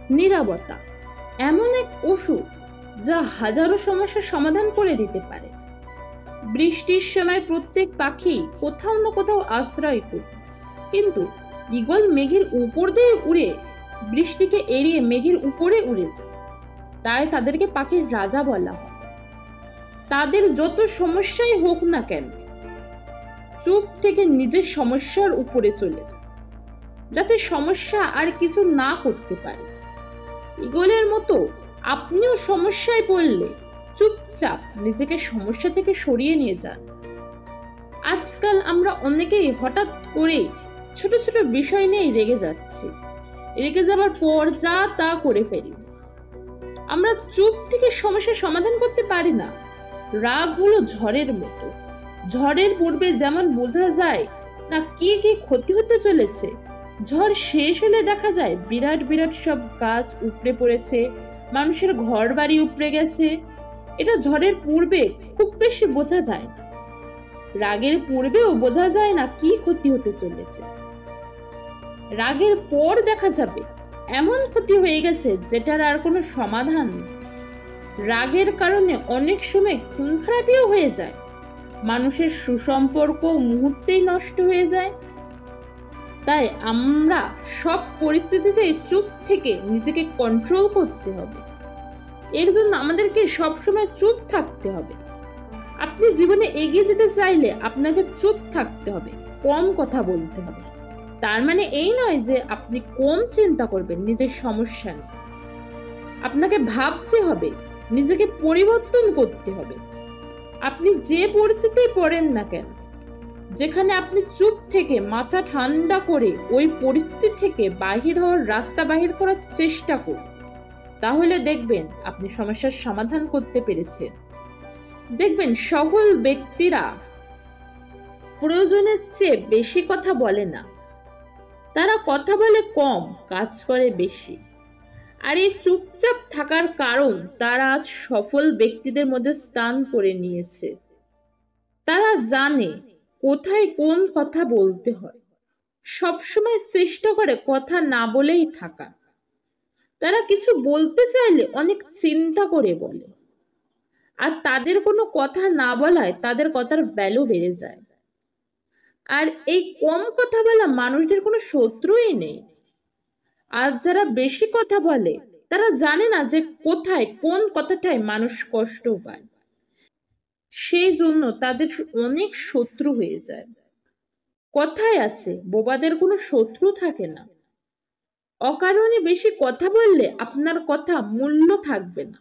নীরবতা এমন এক ওষুধ যা হাজারো সমস্যার সমাধান করে দিতে পারে। বৃষ্টির সময় প্রত্যেক পাখি কোথাও না কোথাও আশ্রয় খোঁজে, কিন্তু ঈগল মেঘের উপর দিয়ে উড়ে বৃষ্টিকে এড়িয়ে মেঘের উপরে উড়ে যায়। তাই তাদেরকে পাখির রাজা বলা হয়। তাদের যত সমস্যাই হোক না কেন, চুপ থেকে নিজের সমস্যার উপরে চলে যায়, যাতে সমস্যা আর কিছু না করতে পারে। ঈগলের মতো আপনিও সমস্যায় পড়লে চুপচাপ নিজেকে সমস্যা থেকে সরিয়ে নিয়ে যান। আজকাল আমরা অনেকেই হঠাৎ করে ছোট ছোট বিষয় নিয়ে রেগে যাচ্ছি, রেগে যাবার পর যা তা করে ফেলি। আমরা চুপ থেকে সমস্যার সমাধান করতে পারি না। রাগ হলো ঝড়ের মতো। ঝড়ের পূর্বে যেমন বোঝা যায় না কি কি ক্ষতি হতে চলেছে, ঝড় শেষ হলে দেখা যায় বিরাট বিরাট সব গাছ উপড়ে পড়েছে, মানুষের ঘর বাড়ি উপড়ে গেছে। এটা ঝড়ের পূর্বে খুব বেশি বোঝা যায় না। রাগের পূর্বেও বোঝা যায় না কি ক্ষতি হতে চলেছে। রাগের পর দেখা যাবে এমন ক্ষতি হয়ে গেছে যেটার আর কোনো সমাধান নেই। রাগের কারণে অনেক সময় খুন খারাপিও হয়ে যায়, মানুষের সুসম্পর্ক মুহূর্তেই নষ্ট হয়ে যায়। তাই আমরা সব পরিস্থিতিতে চুপ থেকে নিজেকে কন্ট্রোল করতে হবে। এর জন্য আমাদেরকে সবসময় চুপ থাকতে হবে। আপনি জীবনে এগিয়ে যেতে চাইলে আপনাকে চুপ থাকতে হবে, কম কথা বলতে হবে। তার মানে এই নয় যে আপনি কম চিন্তা করবেন নিজের সমস্যা নিয়ে। আপনাকে ভাবতে হবে, নিজেকে পরিবর্তন করতে হবে। আপনি যে পরিস্থিতিতে পড়েন না কেন, যেখানে আপনি চুপ থেকে মাথা ঠান্ডা করে ওই পরিস্থিতি থেকে বাহির হওয়ার রাস্তা বাহির করার চেষ্টা করুন, তাহলে দেখবেন আপনি সমস্যার সমাধান করতে পেরেছেন। দেখবেন সফল ব্যক্তিরা প্রয়োজনের চেয়ে বেশি কথা বলে না। তারা কথা বলে কম, কাজ করে বেশি। আর এই চুপচাপ থাকার কারণ তারা আজ সফল ব্যক্তিদের মধ্যে স্থান করে নিয়েছে। তারা জানে কোথায় কোন কথা বলতে হয়, সবসময় চেষ্টা করে কথা না বলেই থাকা। তারা কিছু বলতে চাইলে অনেক চিন্তা করে বলে, আর তাদের কোনো কথা না বলায় তাদের কথার ভ্যালু বেড়ে যায়। আর এই কম কথা বলা মানুষদের কোনো শত্রুই নেই। আর যারা বেশি কথা বলে তারা জানে না যে কোথায় কোন কথাটায় মানুষ কষ্ট পায়, সেই জন্য তাদের অনেক শত্রু হয়ে যায়। কথায় আছে বোবাদের কোনো শত্রু থাকে না। অকারণে বেশি কথা বললে আপনার কথা মূল্য থাকবে না,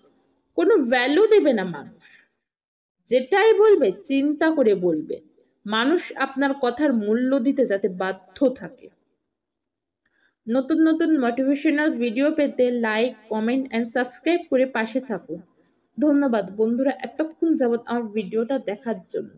কোনো ভ্যালু দেবে না মানুষ। যেটাই বলবে চিন্তা করে বলবে, মানুষ আপনার কথার মূল্য দিতে যাতে বাধ্য থাকে। নতুন নতুন মোটিভেশনাল ভিডিও পেতে লাইক, কমেন্ট এন্ড সাবস্ক্রাইব করে পাশে থাকুন। ধন্যবাদ বন্ধুরা এতক্ষণ যাবত আমার ভিডিওটা দেখার জন্য।